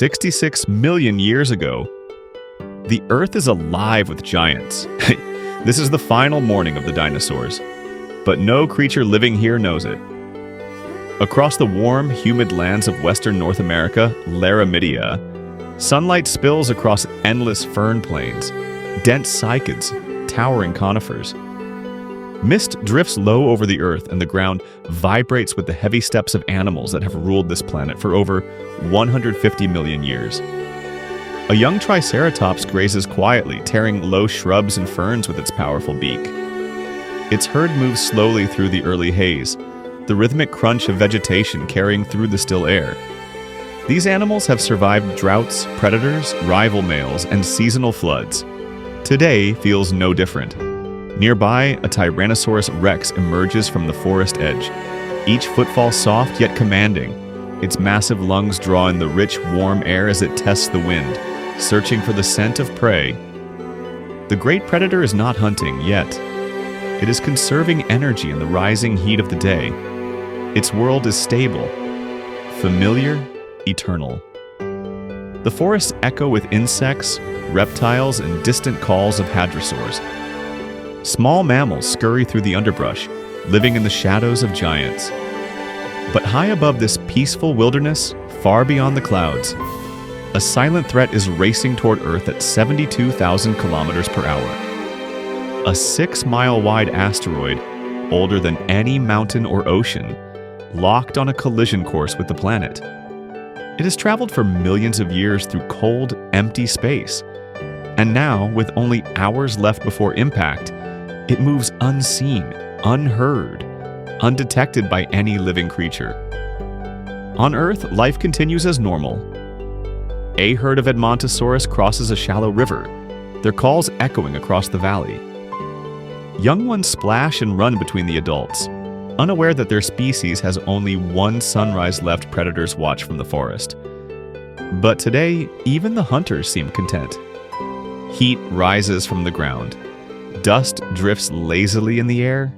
66 million years ago, the Earth is alive with giants. This is the final morning of the dinosaurs, but no creature living here knows it. Across the warm, humid lands of western North America, Laramidia, sunlight spills across endless fern plains, dense cycads, towering conifers. Mist drifts low over the earth, and the ground vibrates with the heavy steps of animals that have ruled this planet for over 150 million years. A young triceratops grazes quietly, tearing low shrubs and ferns with its powerful beak. Its herd moves slowly through the early haze, the rhythmic crunch of vegetation carrying through the still air. These animals have survived droughts, predators, rival males, and seasonal floods. Today feels no different. Nearby, a Tyrannosaurus rex emerges from the forest edge, each footfall soft yet commanding. Its massive lungs draw in the rich, warm air as it tests the wind, searching for the scent of prey. The great predator is not hunting yet. It is conserving energy in the rising heat of the day. Its world is stable, familiar, eternal. The forests echo with insects, reptiles, and distant calls of hadrosaurs. Small mammals scurry through the underbrush, living in the shadows of giants. But high above this peaceful wilderness, far beyond the clouds, a silent threat is racing toward Earth at 72,000 kilometers per hour. A 6-mile-wide asteroid, older than any mountain or ocean, locked on a collision course with the planet. It has traveled for millions of years through cold, empty space. And now, with only hours left before impact, it moves unseen, unheard, undetected by any living creature. On Earth, life continues as normal. A herd of Edmontosaurus crosses a shallow river, their calls echoing across the valley. Young ones splash and run between the adults, unaware that their species has only one sunrise left predators watch from the forest. But today, even the hunters seem content. Heat rises from the ground. Dust drifts lazily in the air.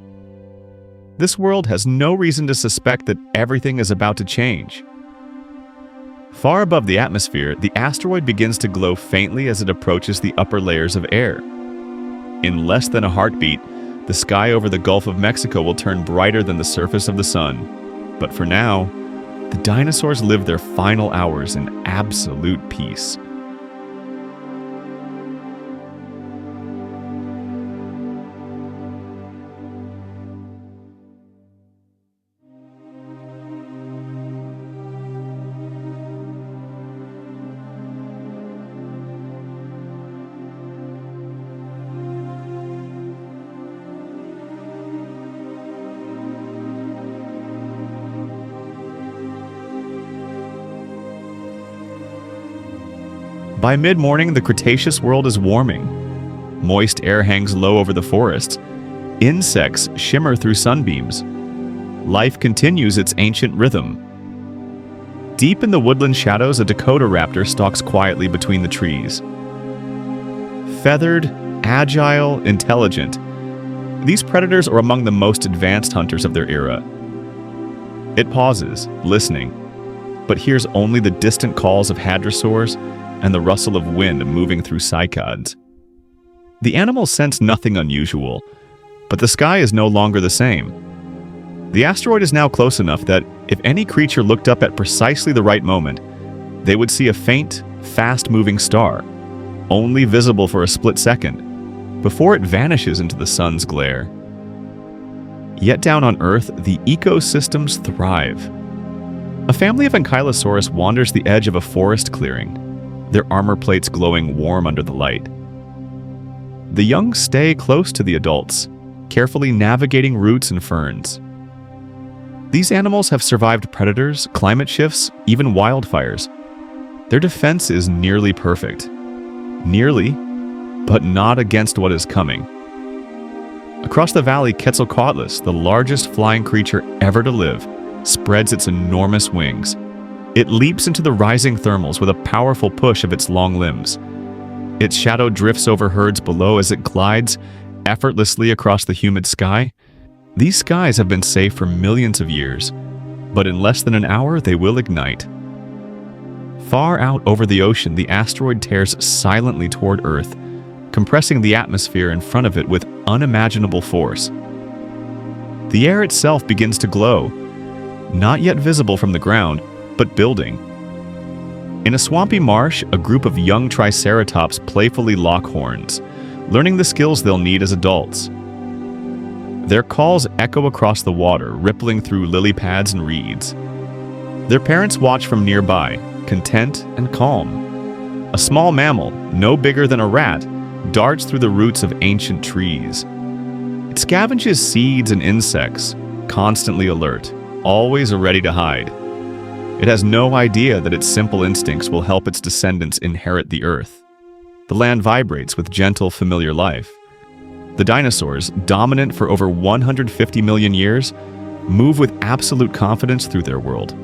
This world has no reason to suspect that everything is about to change. Far above the atmosphere, the asteroid begins to glow faintly as it approaches the upper layers of air. In less than a heartbeat, the sky over the Gulf of Mexico will turn brighter than the surface of the sun. But for now, the dinosaurs live their final hours in absolute peace. By mid-morning, the Cretaceous world is warming. Moist air hangs low over the forests. Insects shimmer through sunbeams. Life continues its ancient rhythm. Deep in the woodland shadows, a Dakota raptor stalks quietly between the trees. Feathered, agile, intelligent, these predators are among the most advanced hunters of their era. It pauses, listening, but hears only the distant calls of hadrosaurs and the rustle of wind moving through cycads. The animals sense nothing unusual, but the sky is no longer the same. The asteroid is now close enough that if any creature looked up at precisely the right moment, they would see a faint, fast-moving star, only visible for a split second, before it vanishes into the sun's glare. Yet down on Earth, the ecosystems thrive. A family of Ankylosaurus wanders the edge of a forest clearing, their armor plates glowing warm under the light. The young stay close to the adults, carefully navigating roots and ferns. These animals have survived predators, climate shifts, even wildfires. Their defense is nearly perfect. Nearly, but not against what is coming. Across the valley, Quetzalcoatlus, the largest flying creature ever to live, spreads its enormous wings. It leaps into the rising thermals with a powerful push of its long limbs. Its shadow drifts over herds below as it glides effortlessly across the humid sky. These skies have been safe for millions of years, but in less than an hour they will ignite. Far out over the ocean, the asteroid tears silently toward Earth, compressing the atmosphere in front of it with unimaginable force. The air itself begins to glow, not yet visible from the ground, but building. In a swampy marsh, a group of young triceratops playfully lock horns, learning the skills they'll need as adults. Their calls echo across the water, rippling through lily pads and reeds. Their parents watch from nearby, content and calm. A small mammal, no bigger than a rat, darts through the roots of ancient trees. It scavenges seeds and insects, constantly alert, always ready to hide. It has no idea that its simple instincts will help its descendants inherit the earth. The land vibrates with gentle, familiar life. The dinosaurs, dominant for over 150 million years, move with absolute confidence through their world.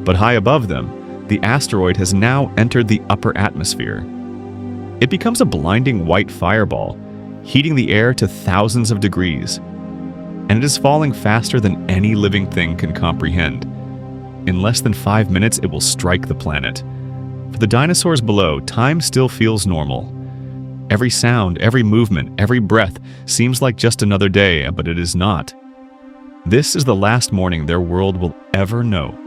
But high above them, the asteroid has now entered the upper atmosphere. It becomes a blinding white fireball, heating the air to thousands of degrees. And it is falling faster than any living thing can comprehend. In less than 5 minutes, it will strike the planet. For the dinosaurs below, time still feels normal. Every sound, every movement, every breath seems like just another day, but it is not. This is the last morning their world will ever know.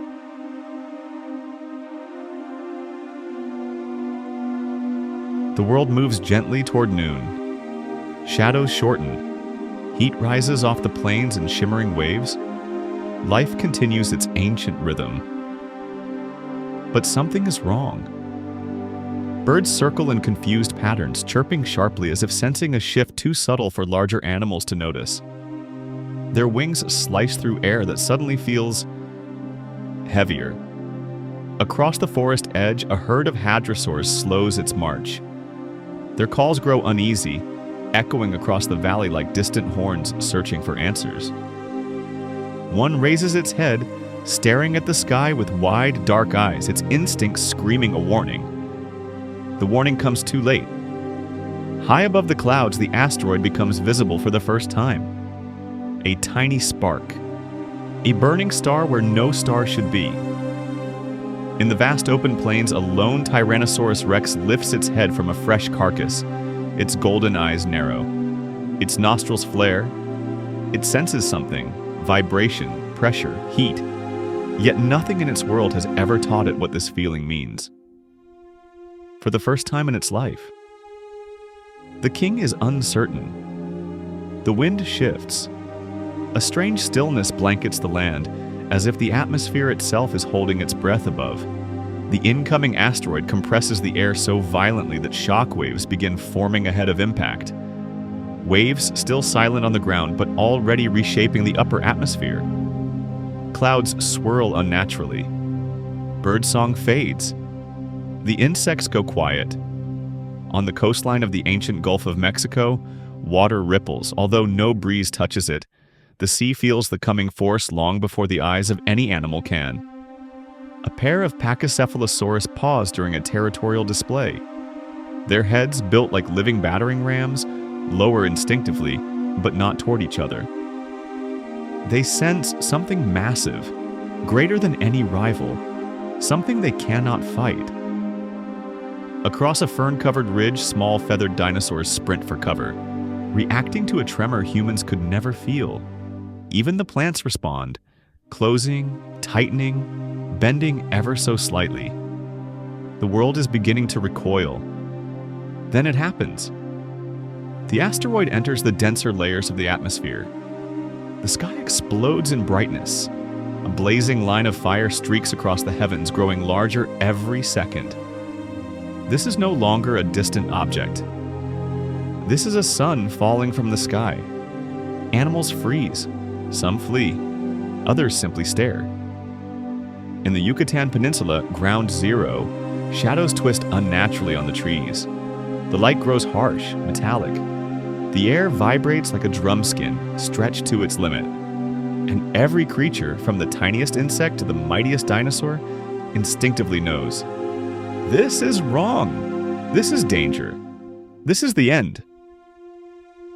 The world moves gently toward noon. Shadows shorten. Heat rises off the plains in shimmering waves. Life continues its ancient rhythm. But something is wrong. Birds circle in confused patterns, chirping sharply as if sensing a shift too subtle for larger animals to notice. Their wings slice through air that suddenly feels heavier. Across the forest edge, a herd of hadrosaurs slows its march. Their calls grow uneasy, echoing across the valley like distant horns searching for answers. One raises its head, staring at the sky with wide, dark eyes, its instincts screaming a warning. The warning comes too late. High above the clouds, the asteroid becomes visible for the first time. A tiny spark. A burning star where no star should be. In the vast open plains, a lone Tyrannosaurus rex lifts its head from a fresh carcass. Its golden eyes narrow. Its nostrils flare. It senses something. Vibration, pressure, heat. Yet nothing in its world has ever taught it what this feeling means. For the first time in its life. The king is uncertain. The wind shifts. A strange stillness blankets the land, as if the atmosphere itself is holding its breath above. The incoming asteroid compresses the air so violently that shockwaves begin forming ahead of impact. Waves still silent on the ground, but already reshaping the upper atmosphere. Clouds swirl unnaturally. Birdsong fades. The insects go quiet. On the coastline of the ancient Gulf of Mexico, water ripples, although no breeze touches it. The sea feels the coming force long before the eyes of any animal can. A pair of Pachycephalosaurus pause during a territorial display. Their heads, built like living battering rams, lower instinctively, but not toward each other. They sense something massive, greater than any rival, something they cannot fight. Across a fern-covered ridge, small feathered dinosaurs sprint for cover, reacting to a tremor humans could never feel. Even the plants respond, closing, tightening, bending ever so slightly. The world is beginning to recoil. Then it happens. The asteroid enters the denser layers of the atmosphere. The sky explodes in brightness. A blazing line of fire streaks across the heavens, growing larger every second. This is no longer a distant object. This is a sun falling from the sky. Animals freeze. Some flee. Others simply stare. In the Yucatan Peninsula, ground zero, shadows twist unnaturally on the trees. The light grows harsh, metallic. The air vibrates like a drum skin, stretched to its limit. And every creature, from the tiniest insect to the mightiest dinosaur, instinctively knows. This is wrong. This is danger. This is the end.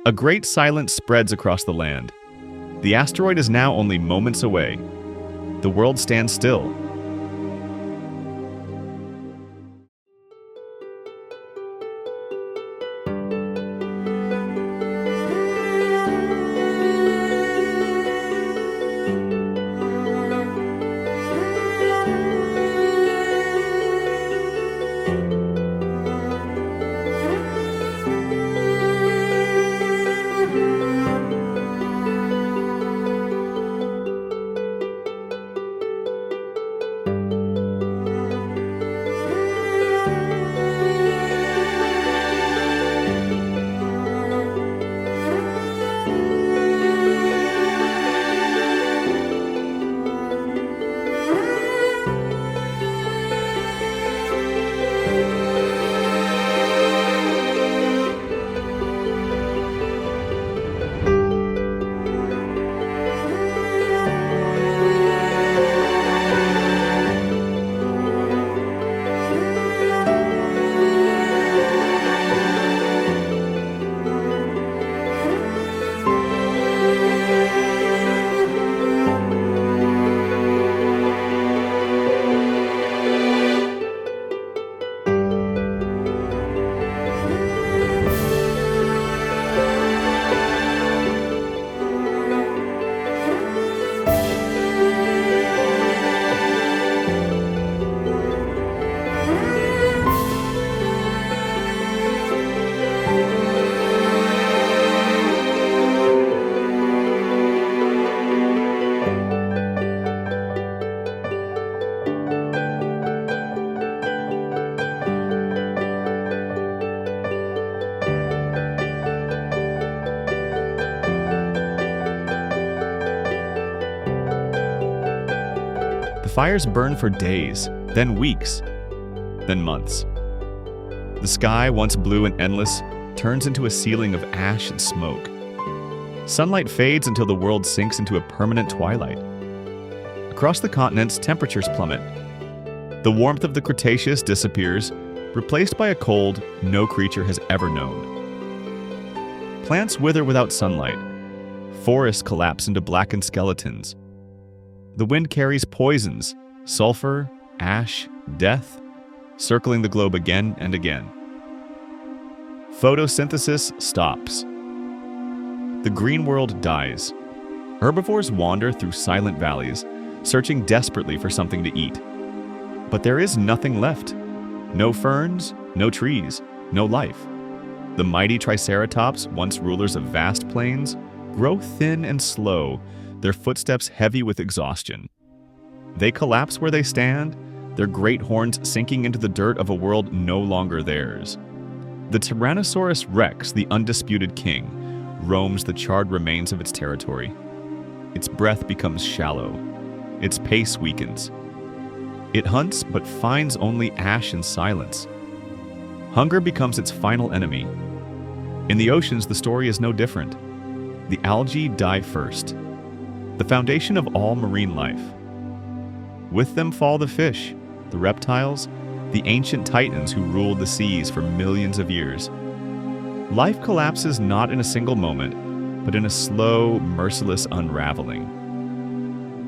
A great silence spreads across the land. The asteroid is now only moments away. The world stands still. Fires burn for days, then weeks, then months. The sky, once blue and endless, turns into a ceiling of ash and smoke. Sunlight fades until the world sinks into a permanent twilight. Across the continents, temperatures plummet. The warmth of the Cretaceous disappears, replaced by a cold no creature has ever known. Plants wither without sunlight. Forests collapse into blackened skeletons. The wind carries poisons, sulfur, ash, death, circling the globe again and again. Photosynthesis stops. The green world dies. Herbivores wander through silent valleys, searching desperately for something to eat. But there is nothing left. No ferns, no trees, no life. The mighty Triceratops, once rulers of vast plains, grow thin and slow, their footsteps heavy with exhaustion. They collapse where they stand, their great horns sinking into the dirt of a world no longer theirs. The Tyrannosaurus Rex, the undisputed king, roams the charred remains of its territory. Its breath becomes shallow. Its pace weakens. It hunts but finds only ash and silence. Hunger becomes its final enemy. In the oceans, the story is no different. The algae die first, the foundation of all marine life. With them fall the fish, the reptiles, the ancient titans who ruled the seas for millions of years. Life collapses not in a single moment, but in a slow, merciless unraveling.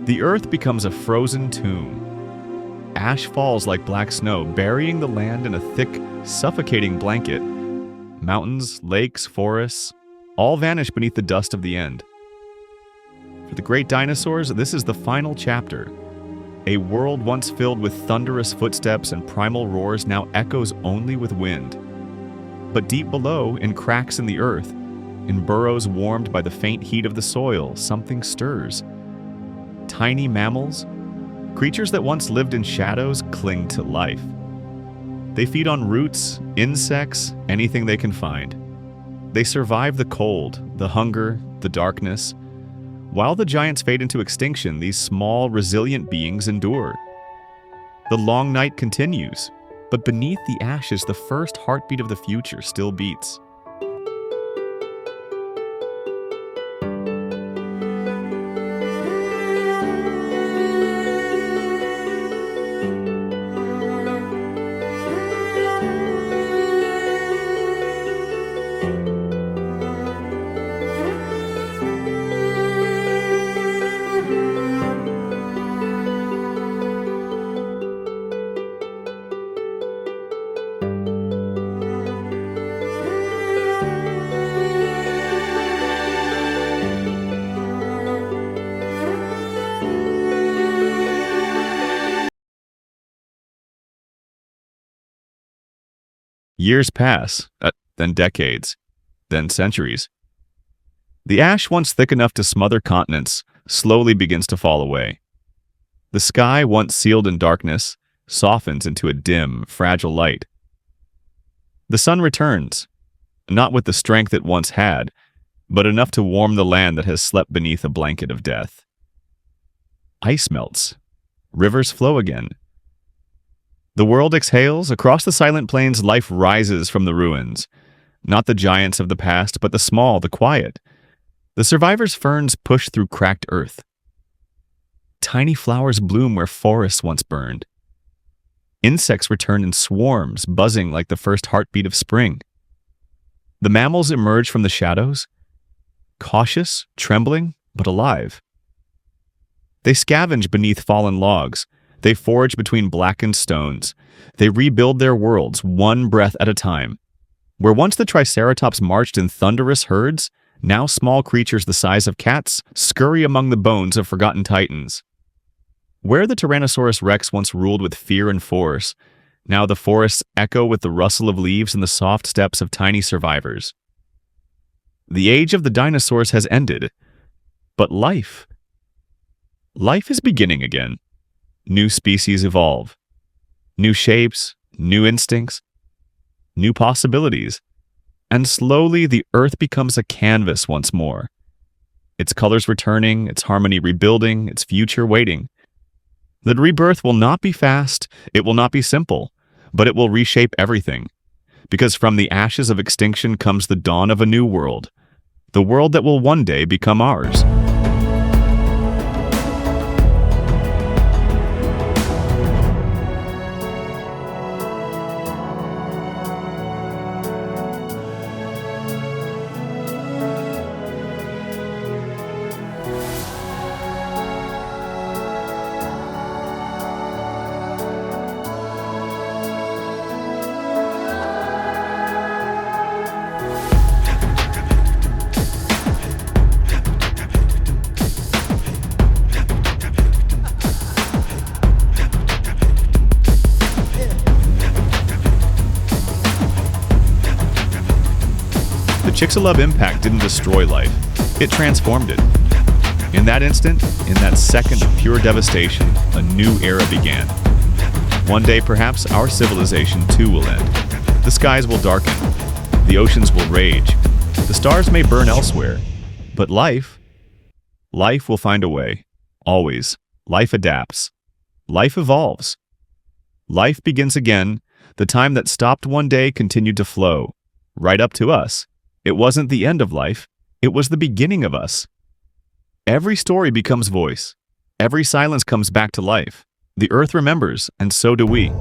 The earth becomes a frozen tomb. Ash falls like black snow, burying the land in a thick, suffocating blanket. Mountains, lakes, forests, all vanish beneath the dust of the end. For the great dinosaurs, this is the final chapter. A world once filled with thunderous footsteps and primal roars now echoes only with wind. But deep below, in cracks in the earth, in burrows warmed by the faint heat of the soil, something stirs. Tiny mammals, creatures that once lived in shadows, cling to life. They feed on roots, insects, anything they can find. They survive the cold, the hunger, the darkness. While the giants fade into extinction, these small, resilient beings endure. The long night continues, but beneath the ashes, the first heartbeat of the future still beats. Years pass, then decades, then centuries. The ash, once thick enough to smother continents, slowly begins to fall away. The sky, once sealed in darkness, softens into a dim, fragile light. The sun returns, not with the strength it once had, but enough to warm the land that has slept beneath a blanket of death. Ice melts. Rivers flow again. The world exhales. Across the silent plains, life rises from the ruins. Not the giants of the past, but the small, the quiet. The survivors' ferns push through cracked earth. Tiny flowers bloom where forests once burned. Insects return in swarms, buzzing like the first heartbeat of spring. The mammals emerge from the shadows, cautious, trembling, but alive. They scavenge beneath fallen logs. They forage between blackened stones. They rebuild their worlds, one breath at a time. Where once the Triceratops marched in thunderous herds, now small creatures the size of cats scurry among the bones of forgotten titans. Where the Tyrannosaurus Rex once ruled with fear and force, now the forests echo with the rustle of leaves and the soft steps of tiny survivors. The age of the dinosaurs has ended, but life is beginning again. New species evolve. New shapes, new instincts, new possibilities. And slowly the earth becomes a canvas once more. Its colors returning, its harmony rebuilding, its future waiting. The rebirth will not be fast, it will not be simple, but it will reshape everything. Because from the ashes of extinction comes the dawn of a new world, the world that will one day become ours. The Chicxulub impact didn't destroy life, it transformed it. In that instant, in that second of pure devastation, a new era began. One day, perhaps, our civilization too will end. The skies will darken, the oceans will rage, the stars may burn elsewhere, but life will find a way. Always. Life adapts. Life evolves. Life begins again. The time that stopped one day continued to flow, right up to us. It wasn't the end of life, it was the beginning of us. Every story becomes voice. Every silence comes back to life. The earth remembers, and so do we.